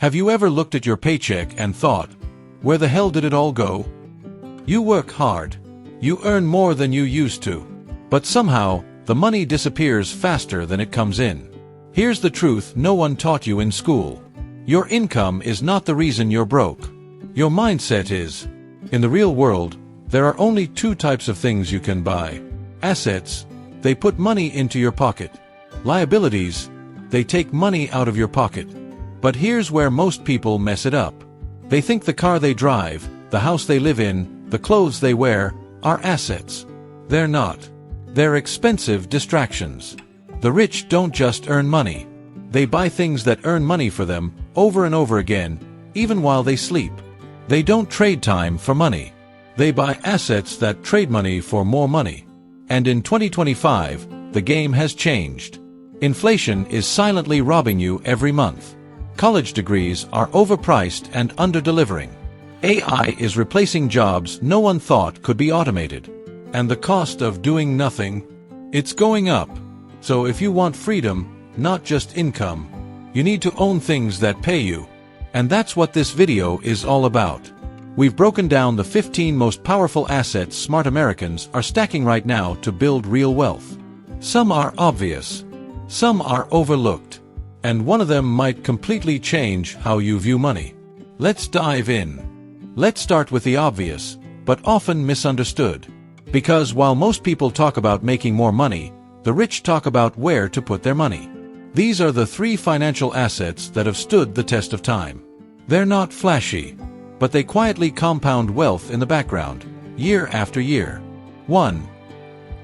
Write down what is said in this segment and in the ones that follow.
Have you ever looked at your paycheck and thought, where the hell did it all go? You work hard. You earn more than you used to. But somehow, the money disappears faster than it comes in. Here's the truth no one taught you in school. Your income is not the reason you're broke. Your mindset is. In the real world, there are only two types of things you can buy. Assets, they put money into your pocket. Liabilities, they take money out of your pocket. But here's where most people mess it up. They think the car they drive, the house they live in, the clothes they wear, are assets. They're not. They're expensive distractions. The rich don't just earn money. They buy things that earn money for them, over and over again, even while they sleep. They don't trade time for money. They buy assets that trade money for more money. And in 2025, the game has changed. Inflation is silently robbing you every month. College degrees are overpriced and under-delivering. AI is replacing jobs no one thought could be automated. And the cost of doing nothing, it's going up. So if you want freedom, not just income, you need to own things that pay you. And that's what this video is all about. We've broken down the 15 most powerful assets smart Americans are stacking right now to build real wealth. Some are obvious. Some are overlooked. And one of them might completely change how you view money. Let's dive in. Let's start with the obvious, but often misunderstood. Because while most people talk about making more money, the rich talk about where to put their money. These are the three financial assets that have stood the test of time. They're not flashy, but they quietly compound wealth in the background, year after year. 1.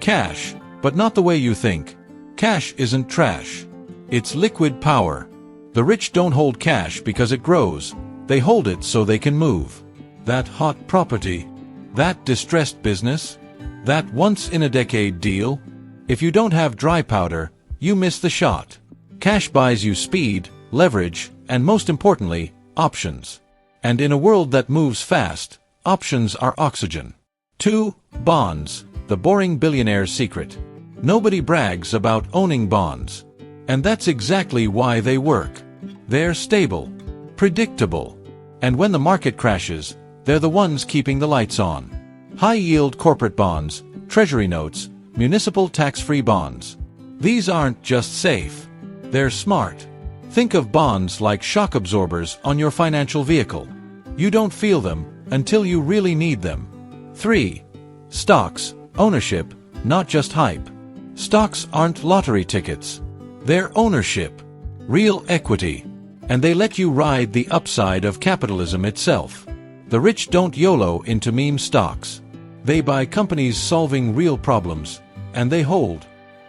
Cash, but not the way you think. Cash isn't trash. It's liquid power. The rich don't hold cash because it grows. They hold it so they can move. That hot property, that distressed business, that once-in-a-decade deal. If you don't have dry powder, you miss the shot. Cash buys you speed, leverage, and most importantly, options. And in a world that moves fast, options are oxygen. 2. Bonds, the boring billionaire's secret. Nobody brags about owning bonds. And that's exactly why they work. They're stable, predictable. And when the market crashes, they're the ones keeping the lights on. High-yield corporate bonds, treasury notes, municipal tax-free bonds. These aren't just safe. They're smart. Think of bonds like shock absorbers on your financial vehicle. You don't feel them until you really need them. 3. Stocks, ownership, not just hype. Stocks aren't lottery tickets. They're ownership, real equity. And they let you ride the upside of capitalism itself. The rich don't YOLO into meme stocks. They buy companies solving real problems, and they hold.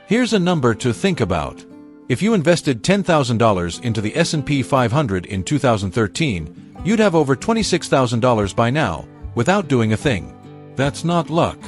Here's a number to think about. If you invested $10,000 into the S&P 500 in 2013, you'd have over $26,000 by now, without doing a thing. That's not luck.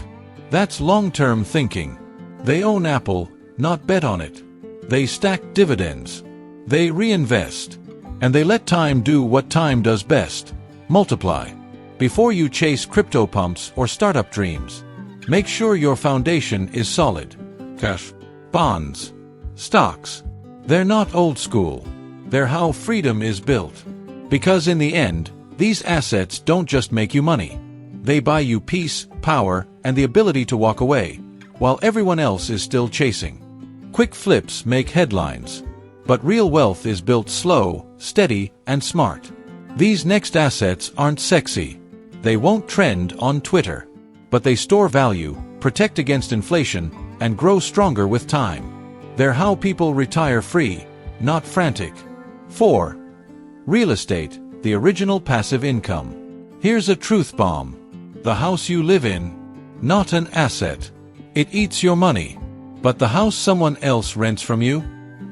That's long-term thinking. They own Apple, not bet on it. They stack dividends. They reinvest. And they let time do what time does best. Multiply. Before you chase crypto pumps or startup dreams, make sure your foundation is solid. Cash, bonds, stocks. They're not old school. They're how freedom is built. Because in the end, these assets don't just make you money. They buy you peace, power, and the ability to walk away, while everyone else is still chasing. Quick flips make headlines. But real wealth is built slow, steady, and smart. These next assets aren't sexy. They won't trend on Twitter. But they store value, protect against inflation, and grow stronger with time. They're how people retire free, not frantic. 4. Real estate, the original passive income. Here's a truth bomb. The house you live in, not an asset. It eats your money. But the house someone else rents from you,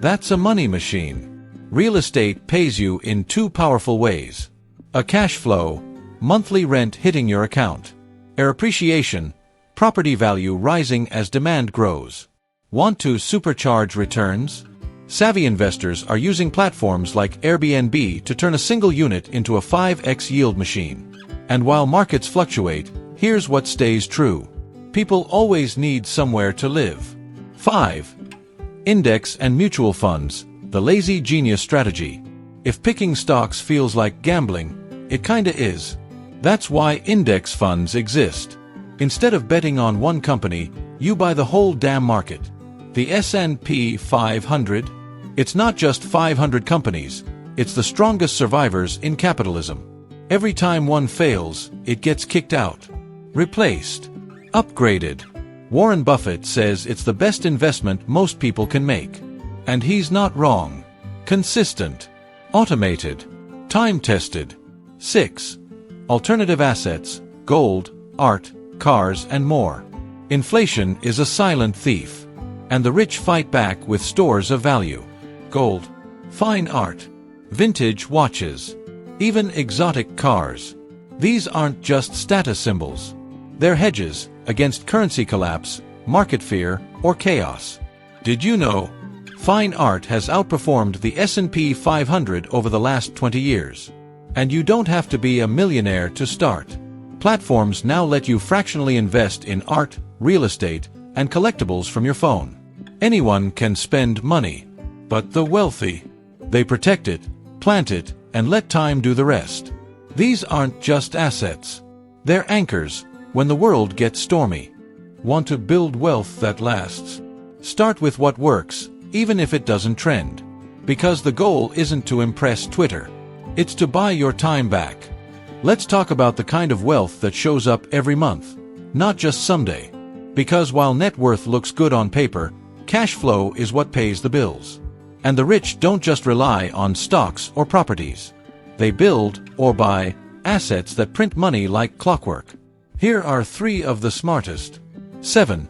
that's a money machine. Real estate pays you in two powerful ways. A cash flow, monthly rent hitting your account. Or appreciation, property value rising as demand grows. Want to supercharge returns? Savvy investors are using platforms like Airbnb to turn a single unit into a 5x yield machine. And while markets fluctuate, here's what stays true. People always need somewhere to live. 5. Index and mutual funds, the lazy genius strategy. If picking stocks feels like gambling, it kinda is. That's why index funds exist. Instead of betting on one company, you buy the whole damn market. The S&P 500? It's not just 500 companies, it's the strongest survivors in capitalism. Every time one fails, it gets kicked out, replaced, upgraded. Warren Buffett says it's the best investment most people can make. And he's not wrong. Consistent, automated, time-tested. 6. Alternative assets, gold, art, cars, and more. Inflation is a silent thief, and the rich fight back with stores of value. Gold, fine art, vintage watches, even exotic cars. These aren't just status symbols. They're hedges against currency collapse, market fear, or chaos. Did you know? Fine art has outperformed the S&P 500 over the last 20 years. And you don't have to be a millionaire to start. Platforms now let you fractionally invest in art, real estate, and collectibles from your phone. Anyone can spend money. But the wealthy, they protect it, plant it, and let time do the rest. These aren't just assets. They're anchors when the world gets stormy. Want to build wealth that lasts? Start with what works, even if it doesn't trend. Because the goal isn't to impress Twitter. It's to buy your time back. Let's talk about the kind of wealth that shows up every month, not just someday. Because while net worth looks good on paper, cash flow is what pays the bills. And the rich don't just rely on stocks or properties. They build, or buy, assets that print money like clockwork. Here are 3 of the smartest. 7.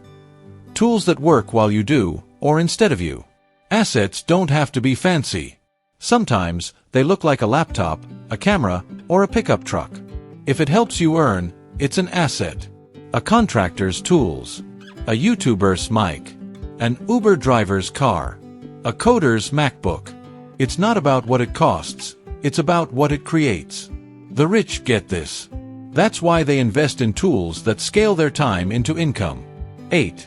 Tools that work while you do, or instead of you. Assets don't have to be fancy. Sometimes, they look like a laptop, a camera, or a pickup truck. If it helps you earn, it's an asset. A contractor's tools. A YouTuber's mic. An Uber driver's car. A coder's MacBook. It's not about what it costs, it's about what it creates. The rich get this. That's why they invest in tools that scale their time into income. 8.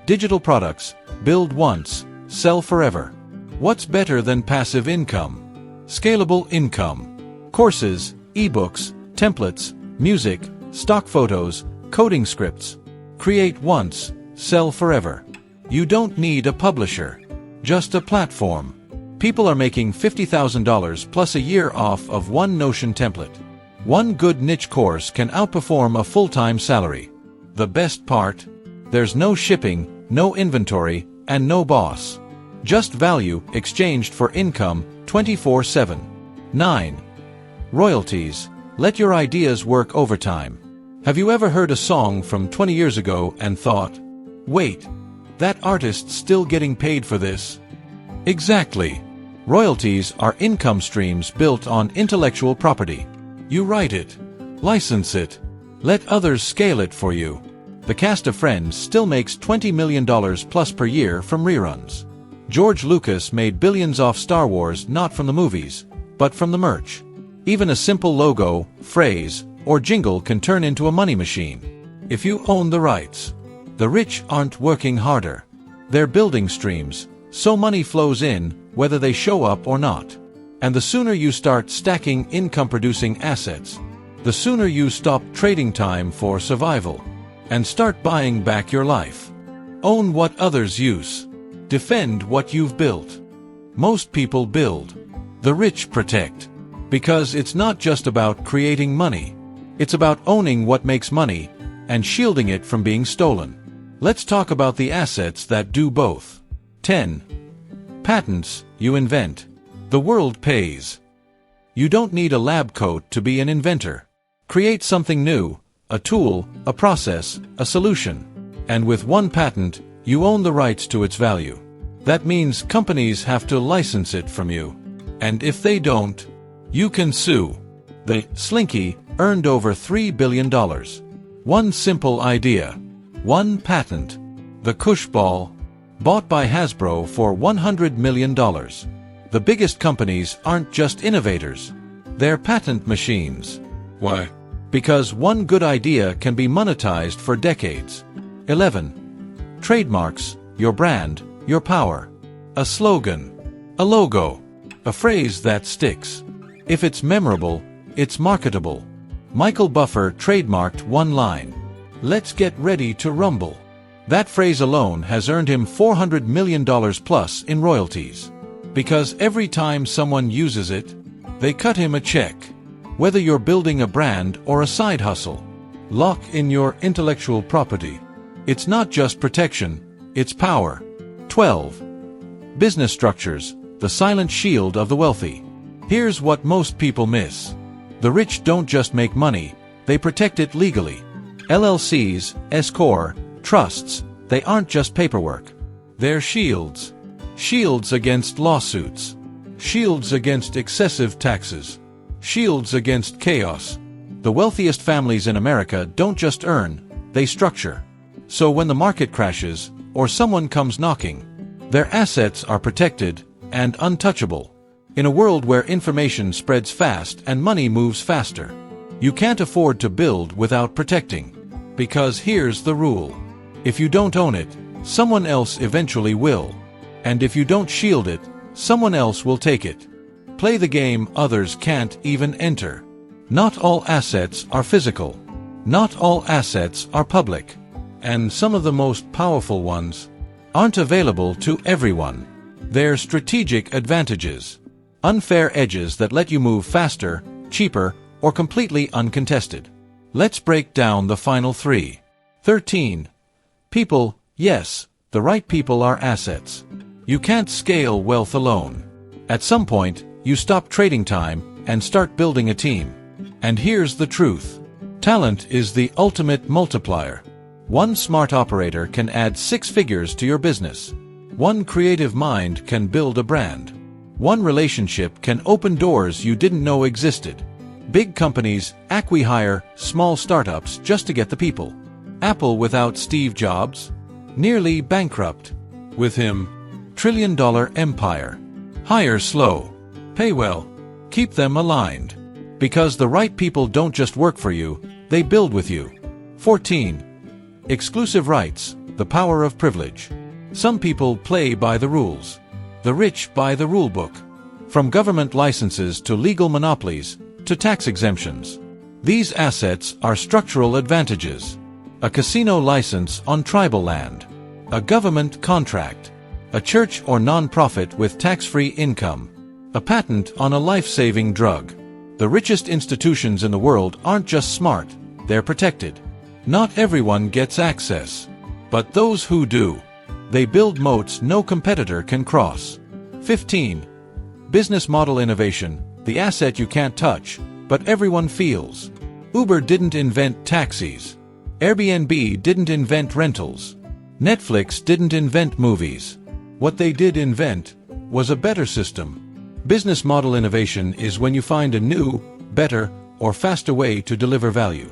Digital products. Build once, sell forever. What's better than passive income? Scalable income. Courses, ebooks, templates, music, stock photos, coding scripts. Create once, sell forever. You don't need a publisher, just a platform. People are making $50,000 plus a year off of one Notion template. One good niche course can outperform a full-time salary. The best part? There's no shipping, no inventory, and no boss. Just value exchanged for income 24/7. 9. Royalties. Let your ideas work overtime. Have you ever heard a song from 20 years ago and thought, wait, that artist's still getting paid for this? Exactly. Royalties are income streams built on intellectual property. You write it, license it, let others scale it for you. The cast of Friends still makes $20 million plus per year from reruns. George Lucas made billions off Star Wars not from the movies, but from the merch. Even a simple logo, phrase, or jingle can turn into a money machine. If you own the rights. The rich aren't working harder. They're building streams, so money flows in, whether they show up or not. And the sooner you start stacking income-producing assets, the sooner you stop trading time for survival, and start buying back your life. Own what others use. Defend what you've built. Most people build. The rich protect. Because it's not just about creating money. It's about owning what makes money and shielding it from being stolen. Let's talk about the assets that do both. 10. Patents you invent. The world pays. You don't need a lab coat to be an inventor. Create something new, a tool, a process, a solution. And with one patent, you own the rights to its value. That means companies have to license it from you. And if they don't, you can sue. The Slinky earned over $3 billion. One simple idea. One patent. The Cush ball. Bought by Hasbro for $100 million. The biggest companies aren't just innovators. They're patent machines. Why? Because one good idea can be monetized for decades. 11. Trademarks. Your brand. Your power. A slogan. A logo. A phrase that sticks. If it's memorable, it's marketable. Michael Buffer trademarked one line. Let's get ready to rumble. That phrase alone has earned him $400 million plus in royalties. Because every time someone uses it, they cut him a check. Whether you're building a brand or a side hustle, lock in your intellectual property. It's not just protection, it's power. 12. Business structures, the silent shield of the wealthy. Here's what most people miss. The rich don't just make money, they protect it legally. LLCs, S-Corp, trusts, they aren't just paperwork. They're shields. Shields against lawsuits. Shields against excessive taxes. Shields against chaos. The wealthiest families in America don't just earn, they structure. So when the market crashes, or someone comes knocking, their assets are protected and untouchable. In a world where information spreads fast and money moves faster, you can't afford to build without protecting. Because here's the rule. If you don't own it, someone else eventually will. And if you don't shield it, someone else will take it. Play the game others can't even enter. Not all assets are physical. Not all assets are public. And some of the most powerful ones aren't available to everyone. They're strategic advantages. Unfair edges that let you move faster, cheaper, or completely uncontested. Let's break down the final three. 13. People, yes, the right people are assets. You can't scale wealth alone. At some point, you stop trading time and start building a team. And here's the truth. Talent is the ultimate multiplier. One smart operator can add 6 figures to your business. One creative mind can build a brand. One relationship can open doors you didn't know existed. Big companies acqui-hire small startups just to get the people. Apple without Steve Jobs? Nearly bankrupt. With him, trillion-dollar empire. Hire slow. Pay well. Keep them aligned. Because the right people don't just work for you, they build with you. 14. Exclusive rights, the power of privilege. Some people play by the rules. The rich by the rulebook. From government licenses to legal monopolies, to tax exemptions. These assets are structural advantages. A casino license on tribal land. A government contract. A church or non-profit with tax-free income. A patent on a life-saving drug. The richest institutions in the world aren't just smart, they're protected. Not everyone gets access. But those who do, they build moats no competitor can cross. 15. Business model innovation, the asset you can't touch, but everyone feels. Uber didn't invent taxis. Airbnb didn't invent rentals. Netflix didn't invent movies. What they did invent was a better system. Business model innovation is when you find a new, better, or faster way to deliver value.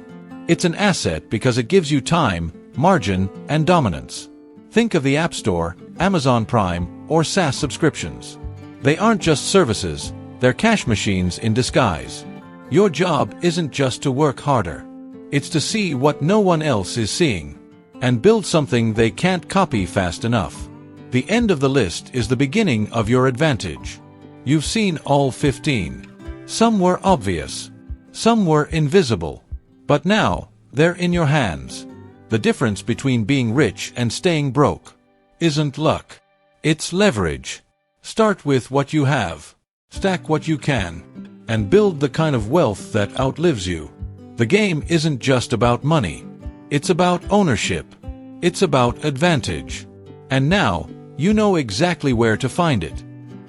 It's an asset because it gives you time, margin, and dominance. Think of the App Store, Amazon Prime, or SaaS subscriptions. They aren't just services, they're cash machines in disguise. Your job isn't just to work harder. It's to see what no one else is seeing, and build something they can't copy fast enough. The end of the list is the beginning of your advantage. You've seen all 15. Some were obvious. Some were invisible. But now, they're in your hands. The difference between being rich and staying broke isn't luck. It's leverage. Start with what you have. Stack what you can. And build the kind of wealth that outlives you. The game isn't just about money. It's about ownership. It's about advantage. And now, you know exactly where to find it.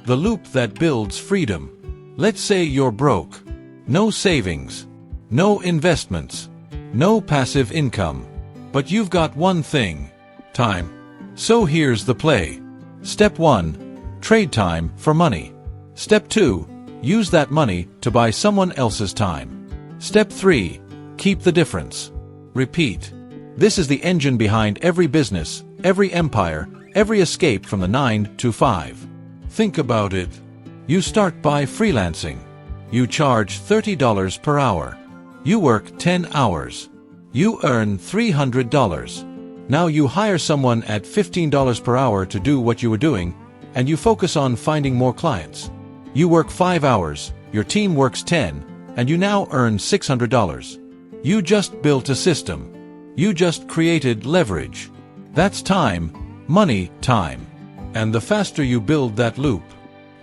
The loop that builds freedom. Let's say you're broke. No savings. No investments. No passive income. But you've got one thing. Time. So here's the play. Step 1. Trade time for money. Step 2. Use that money to buy someone else's time. Step 3. Keep the difference. Repeat. This is the engine behind every business, every empire, every escape from the 9 to 5. Think about it. You start by freelancing. You charge $30 per hour. You work 10 hours. You earn $300. Now you hire someone at $15 per hour to do what you were doing, and you focus on finding more clients. You work 5 hours, your team works 10, and you now earn $600. You just built a system. You just created leverage. That's time, money, time. And the faster you build that loop,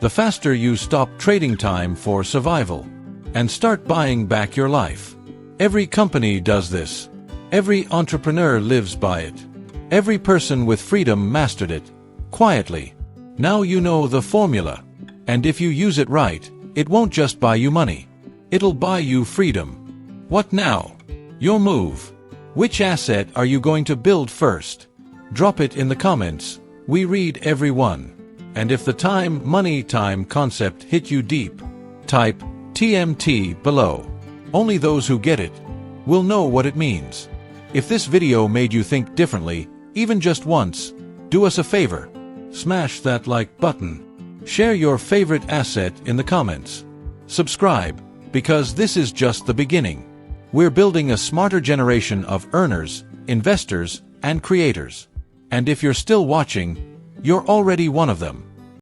the faster you stop trading time for survival and start buying back your life. Every company does this. Every entrepreneur lives by it. Every person with freedom mastered it, quietly. Now you know the formula. And if you use it right, it won't just buy you money. It'll buy you freedom. What now? Your move. Which asset are you going to build first? Drop it in the comments. We read every one. And if the time, money, time concept hit you deep, type TMT below. Only those who get it will know what it means. If this video made you think differently, even just once, do us a favor. Smash that like button. Share your favorite asset in the comments. Subscribe, because this is just the beginning. We're building a smarter generation of earners, investors, and creators. And if you're still watching, you're already one of them.